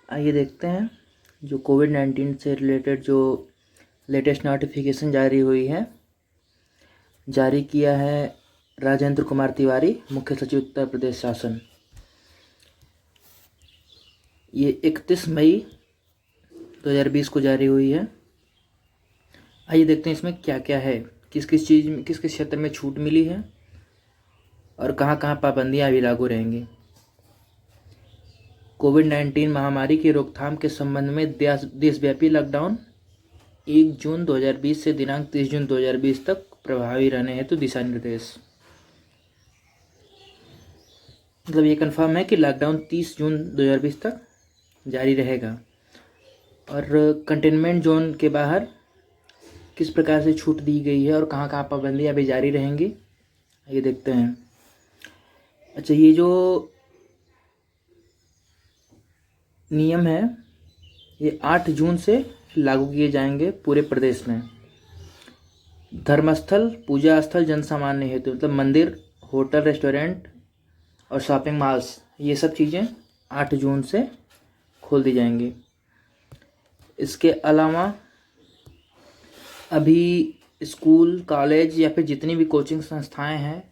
आइए देखते हैं जो कोविड-19 से रिलेटेड जो लेटेस्ट नोटिफिकेशन जारी हुई है। जारी किया है राजेंद्र कुमार तिवारी, मुख्य सचिव उत्तर प्रदेश शासन। ये 31 मई 2020 को जारी हुई है। आइए देखते हैं इसमें क्या क्या है, किस किस चीज़ में, किस किस क्षेत्र में छूट मिली है और कहाँ कहाँ पाबंदियाँ अभी लागू रहेंगी। कोविड-19 महामारी की रोकथाम के संबंध में देशव्यापी लॉकडाउन 1 जून 2020 से दिनांक 30 जून 2020 तक प्रभावी रहने हेतु दिशा निर्देश। मतलब ये कंफर्म है कि लॉकडाउन 30 जून 2020 तक जारी रहेगा। और कंटेनमेंट जोन के बाहर किस प्रकार से छूट दी गई है और कहाँ कहाँ पाबंदियाँ अभी जारी रहेंगी, ये देखते हैं। अच्छा, ये जो नियम है ये 8 जून से लागू किए जाएंगे पूरे प्रदेश में। धर्मस्थल, पूजा स्थल, जनसामान्य हेतु मतलब मंदिर, होटल, रेस्टोरेंट और शॉपिंग मॉल्स, ये सब चीज़ें 8 जून से खोल दी जाएंगी। इसके अलावा अभी स्कूल, कॉलेज या फिर जितनी भी कोचिंग संस्थाएं हैं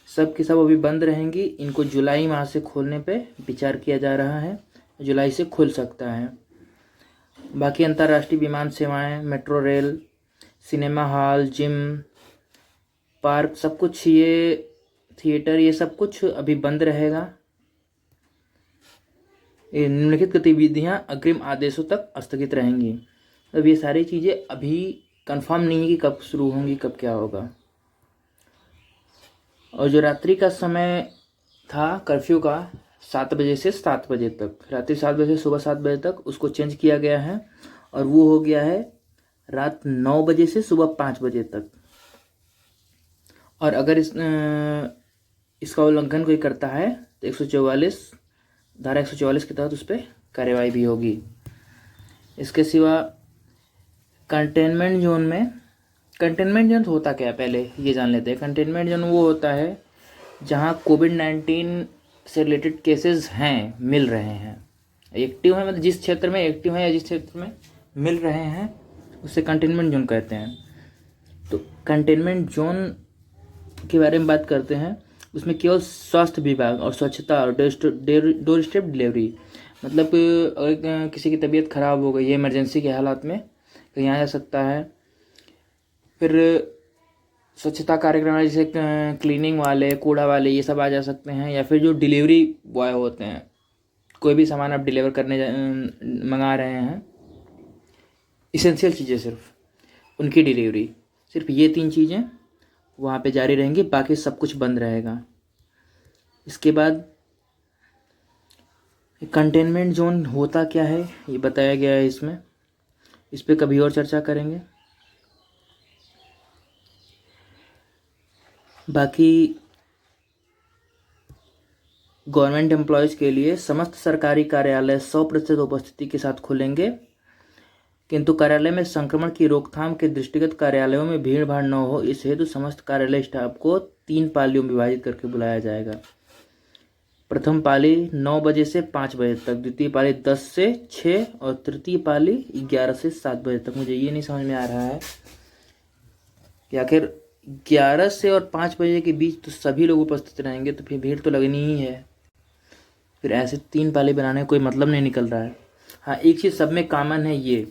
सब की सब अभी बंद रहेंगी। इनको जुलाई माह से खोलने पे विचार किया जा रहा है, जुलाई से खुल सकता है। बाकी अंतर्राष्ट्रीय विमान सेवाएं, metro rail, cinema hall, gym, park, सब कुछ, ये थिएटर, ये सब कुछ अभी बंद रहेगा। ये निम्नलिखित गतिविधियां अग्रिम आदेशों तक स्थगित रहेंगी। अब ये सारी चीज़ें अभी कंफर्म नहीं है कि कब शुरू होंगी, कब क्या होगा। और जो रात्रि का समय था कर्फ्यू का 7 बजे से 7 बजे तक, रात्रि 7 बजे से सुबह 7 बजे तक, उसको चेंज किया गया है और वो हो गया है रात 9 बजे से सुबह 5 बजे तक। और अगर इसका उल्लंघन कोई करता है तो 144 धारा 144 के तहत उस पर कार्रवाई भी होगी। इसके सिवा कंटेनमेंट जोन में, कंटेनमेंट जोन होता क्या है पहले ये जान लेते हैं। कंटेनमेंट जोन वो होता है जहाँ कोविड-19 से रिलेटेड केसेस हैं, मिल रहे हैं, एक्टिव हैं, मतलब जिस क्षेत्र में एक्टिव हैं या जिस क्षेत्र में मिल रहे हैं उसे कंटेनमेंट जोन कहते हैं। तो कंटेनमेंट जोन के बारे में बात करते हैं। उसमें केवल स्वास्थ्य विभाग और स्वच्छता और डोर स्टेप डिलीवरी, मतलब अगर किसी की तबीयत खराब हो गई है इमरजेंसी के हालात में कहीं आ जा सकता है। फिर स्वच्छता कार्यक्रम जैसे क्लीनिंग वाले, कूड़ा वाले, ये सब आ जा सकते हैं। या फिर जो डिलीवरी बॉय होते हैं, कोई भी सामान आप डिलीवर करने मंगा रहे हैं, इसेंशियल चीज़ें सिर्फ उनकी डिलीवरी, सिर्फ ये 3 चीज़ें वहाँ पे जारी रहेंगी, बाकी सब कुछ बंद रहेगा। इसके बाद कंटेनमेंट जोन होता क्या है ये बताया गया है इसमें, इस पर कभी और चर्चा करेंगे। बाकी गवर्नमेंट एम्प्लॉयज़ के लिए समस्त सरकारी कार्यालय 100% उपस्थिति के साथ खुलेंगे, किंतु कार्यालय में संक्रमण की रोकथाम के दृष्टिगत कार्यालयों में भीड़ भाड़ न हो, इस हेतु समस्त कार्यालय स्टाफ को 3 पालियों में विभाजित करके बुलाया जाएगा। प्रथम पाली 9 बजे से 5 बजे तक, द्वितीय पाली 10 से 6 और तृतीय पाली 11 से 7 बजे तक। मुझे ये नहीं समझ में आ रहा है कि आखिर 11 से और 5 बजे के बीच तो सभी लोग उपस्थित रहेंगे, तो फिर भीड़ तो लगनी ही है। फिर ऐसे 3 पाली बनाने का कोई मतलब नहीं निकल रहा है। हाँ, एक चीज़ सब में कॉमन है, ये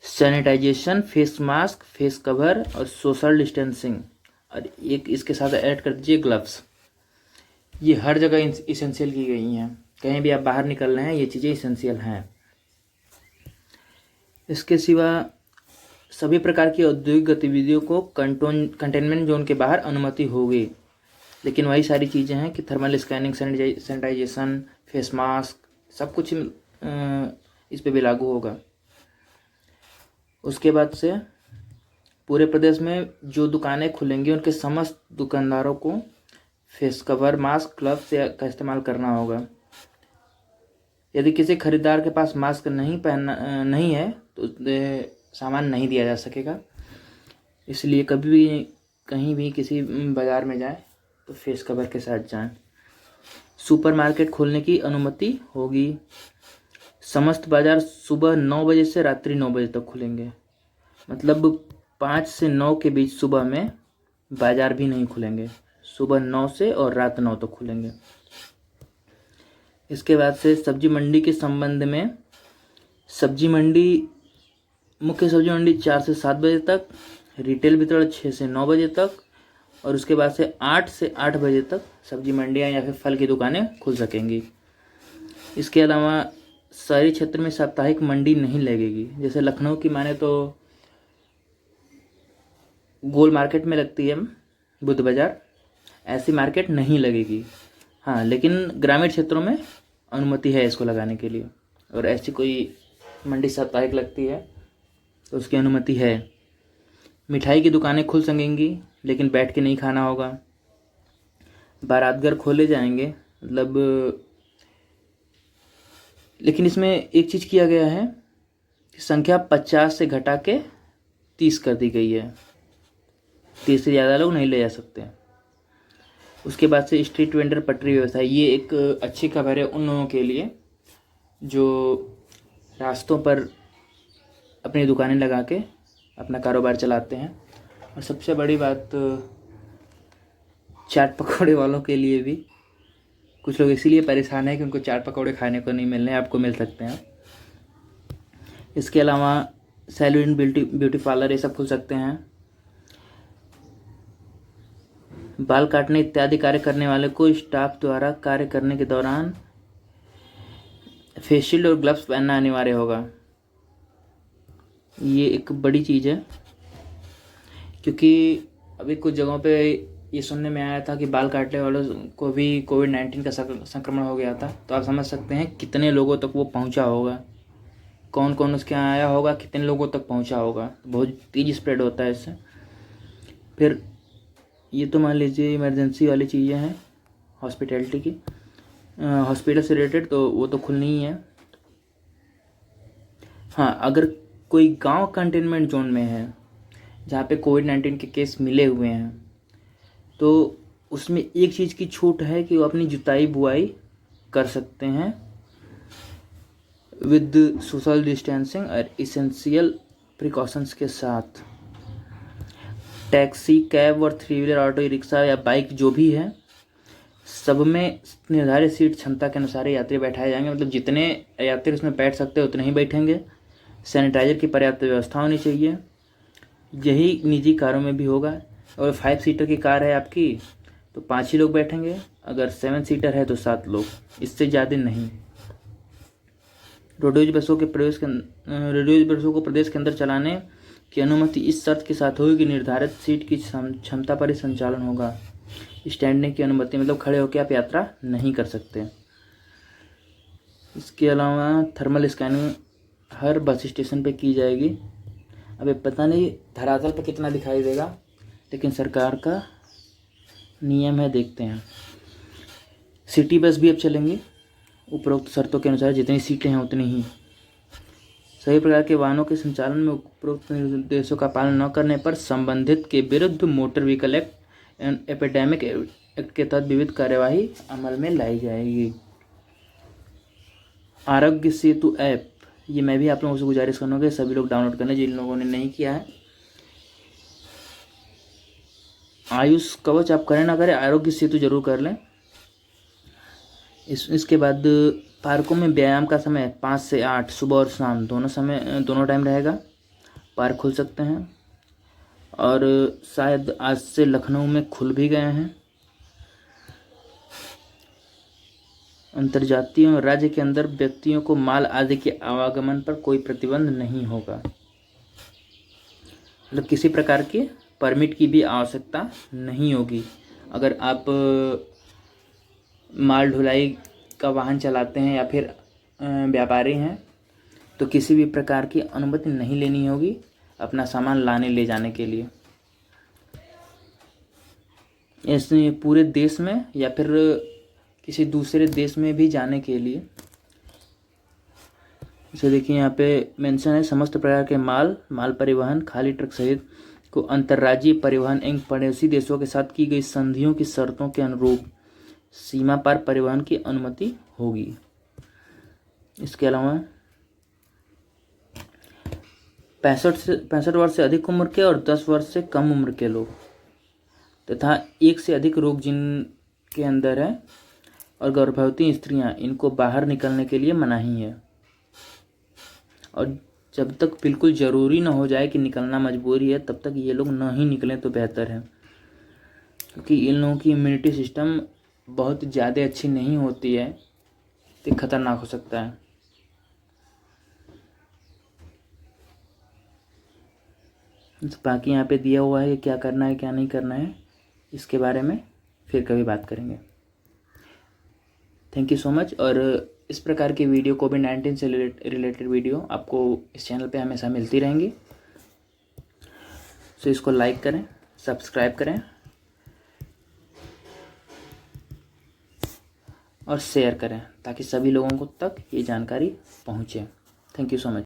sanitization, face mask, face cover और सोशल डिस्टेंसिंग, और एक इसके साथ ऐड कर दीजिए ग्लव्स। ये हर जगह इसेंशियल की गई हैं, कहीं भी आप बाहर निकल रहे हैं ये चीज़ें इसेंशियल हैं। इसके सिवा सभी प्रकार की औद्योगिक गतिविधियों को कंटेनमेंट जोन के बाहर अनुमति होगी, लेकिन वही सारी चीज़ें हैं कि thermal scanning, sanitization, face mask, सब कुछ इस पे भी लागू होगा। उसके बाद से पूरे प्रदेश में जो दुकानें खुलेंगी उनके समस्त दुकानदारों को फेस कवर, मास्क, ग्लव्स का इस्तेमाल करना होगा। यदि किसी खरीदार के पास मास्क नहीं है तो सामान नहीं दिया जा सकेगा। इसलिए कभी भी कहीं भी किसी बाज़ार में जाएं तो फेस कवर के साथ जाएं। सुपरमार्केट खोलने की अनुमति होगी। समस्त बाज़ार सुबह 9 बजे से रात्रि 9 बजे तक खुलेंगे। मतलब 5 से 9 के बीच सुबह में बाज़ार भी नहीं खुलेंगे। सुबह 9 से और रात 9 तक खुलेंगे। इसके बाद से सब्जी मंडी के संबंध में, सब्जी मंडी, मुख्य सब्जी मंडी 4 से 7 बजे तक, रिटेल वितरण 6 से 9 बजे तक, और उसके बाद से 8 से 8 बजे तक सब्जी मंडियाँ या फिर फल की दुकानें खुल सकेंगी। इसके अलावा शहरी क्षेत्र में साप्ताहिक मंडी नहीं लगेगी। जैसे लखनऊ की माने तो गोल मार्केट में लगती है बुध बाज़ार, ऐसी मार्केट नहीं लगेगी। हाँ, लेकिन ग्रामीण क्षेत्रों में अनुमति है इसको लगाने के लिए, और ऐसी कोई मंडी साप्ताहिक लगती है तो उसकी अनुमति है। मिठाई की दुकानें खुल सकेंगी, लेकिन बैठ के नहीं खाना होगा। बारातघर खोले जाएंगे, मतलब, लेकिन इसमें एक चीज़ किया गया है कि संख्या 50 से घटा के 30 कर दी गई है। 30 से ज़्यादा लोग नहीं ले जा सकते। उसके बाद से स्ट्रीट वेंडर पटरी व्यवसाय, ये एक अच्छी खबर है उन लोगों के लिए जो रास्तों पर अपनी दुकानें लगा के अपना कारोबार चलाते हैं। और सबसे बड़ी बात, चाट पकौड़े वालों के लिए भी, कुछ लोग इसीलिए परेशान है कि उनको चाट पकौड़े खाने को नहीं मिल रहे हैं, आपको मिल सकते हैं। इसके अलावा सैलून, ब्यूटी पार्लर, ये सब खुल सकते हैं। बाल काटने इत्यादि कार्य करने वाले को स्टाफ द्वारा कार्य करने के दौरान फेस शील्ड और ग्लव्स पहनना अनिवार्य होगा। ये एक बड़ी चीज़ है, क्योंकि अभी कुछ जगहों पे ये सुनने में आया था कि बाल काटने वालों को भी कोविड-19 का संक्रमण हो गया था। तो आप समझ सकते हैं कितने लोगों तक वो पहुंचा होगा, कौन कौन उसके यहाँ आया होगा, कितने लोगों तक पहुंचा होगा। बहुत तेज़ स्प्रेड होता है इससे। फिर ये तो मान लीजिए इमरजेंसी वाली चीज़ें हैं हॉस्पिटैलिटी की, हॉस्पिटल से रिलेटेड, तो वो तो खुलनी ही है। हाँ, अगर कोई गांव कंटेनमेंट जोन में है जहाँ पे कोविड-19 के केस मिले हुए हैं, तो उसमें एक चीज़ की छूट है कि वो अपनी जुताई बुआई कर सकते हैं विद सोशल डिस्टेंसिंग और इसेंशियल प्रिकॉशंस के साथ। टैक्सी, कैब और 3 व्हीलर, ऑटो रिक्शा या बाइक जो भी है, सब में निर्धारित सीट क्षमता के अनुसार यात्री बैठाए जाएंगे। मतलब जितने यात्री उसमें बैठ सकते हैं उतने ही बैठेंगे। सैनिटाइजर की पर्याप्त व्यवस्था होनी चाहिए। यही निजी कारों में भी होगा। और 5 सीटर की कार है आपकी तो 5 ही लोग बैठेंगे, अगर 7 सीटर है तो 7 लोग, इससे ज़्यादा नहीं। रोडवेज बसों को प्रदेश के अंदर चलाने की अनुमति इस शर्त के साथ होगी कि निर्धारित सीट की क्षमता पर ही संचालन होगा। स्टैंडिंग की अनुमति, मतलब खड़े होकर आप यात्रा नहीं कर सकते। इसके अलावा थर्मल स्कैनिंग हर बस स्टेशन पे की जाएगी। अबे पता नहीं धरातल पर कितना दिखाई देगा, लेकिन सरकार का नियम है, देखते हैं। सिटी बस भी अब चलेंगी उपरोक्त शर्तों के अनुसार, जितनी सीटें हैं उतनी ही। सभी प्रकार के वाहनों के संचालन में उपरोक्त निर्देशों का पालन न करने पर संबंधित के विरुद्ध motor vehicle act and epidemic act के तहत विविध कार्यवाही अमल में लाई जाएगी। आरोग्य सेतु ऐप, ये मैं भी आप लोगों से गुजारिश करूँगा सभी लोग डाउनलोड कर लें जिन लोगों ने नहीं किया है। आयुष कवच आप करें ना करें, आरोग्य सेतु जरूर कर लें। इसके बाद पार्कों में व्यायाम का समय 5 से 8 सुबह और शाम दोनों टाइम रहेगा। पार्क खुल सकते हैं, और शायद आज से लखनऊ में खुल भी गए हैं। अंतर्जातीय और राज्य के अंदर व्यक्तियों को माल आदि के आवागमन पर कोई प्रतिबंध नहीं होगा। मतलब किसी प्रकार के परमिट की भी आवश्यकता नहीं होगी। अगर आप माल ढुलाई का वाहन चलाते हैं या फिर व्यापारी हैं तो किसी भी प्रकार की अनुमति नहीं लेनी होगी अपना सामान लाने ले जाने के लिए। ऐसे पूरे देश में या फिर किसी दूसरे देश में भी जाने के लिए, इसे देखिए यहाँ पे मेंशन है, समस्त प्रकार के माल परिवहन, खाली ट्रक सहित को अंतर्राज्यीय परिवहन एवं पड़ोसी देशों के साथ की गई संधियों की शर्तों के अनुरूप सीमा पार परिवहन की अनुमति होगी। इसके अलावा 65 वर्ष से अधिक उम्र के और 10 वर्ष से कम उम्र के लोग तथा एक से अधिक रोग जिनके अंदर है और गर्भवती स्त्रियां, इनको बाहर निकलने के लिए मनाही है। और जब तक बिल्कुल ज़रूरी ना हो जाए कि निकलना मजबूरी है, तब तक ये लोग ना ही निकलें तो बेहतर है, क्योंकि इन लोगों की इम्यूनिटी सिस्टम बहुत ज़्यादा अच्छी नहीं होती है, तो खतरनाक हो सकता है। तो बाकी यहाँ पे दिया हुआ है क्या करना है क्या नहीं करना है, इसके बारे में फिर कभी बात करेंगे। Thank you so much. और इस प्रकार की वीडियो कोविड-19 से रिलेटेड वीडियो आपको इस चैनल पे हमेशा मिलती रहेंगी। सो इसको लाइक करें, सब्सक्राइब करें और शेयर करें, ताकि सभी लोगों को तक ये जानकारी पहुँचे। Thank you so much.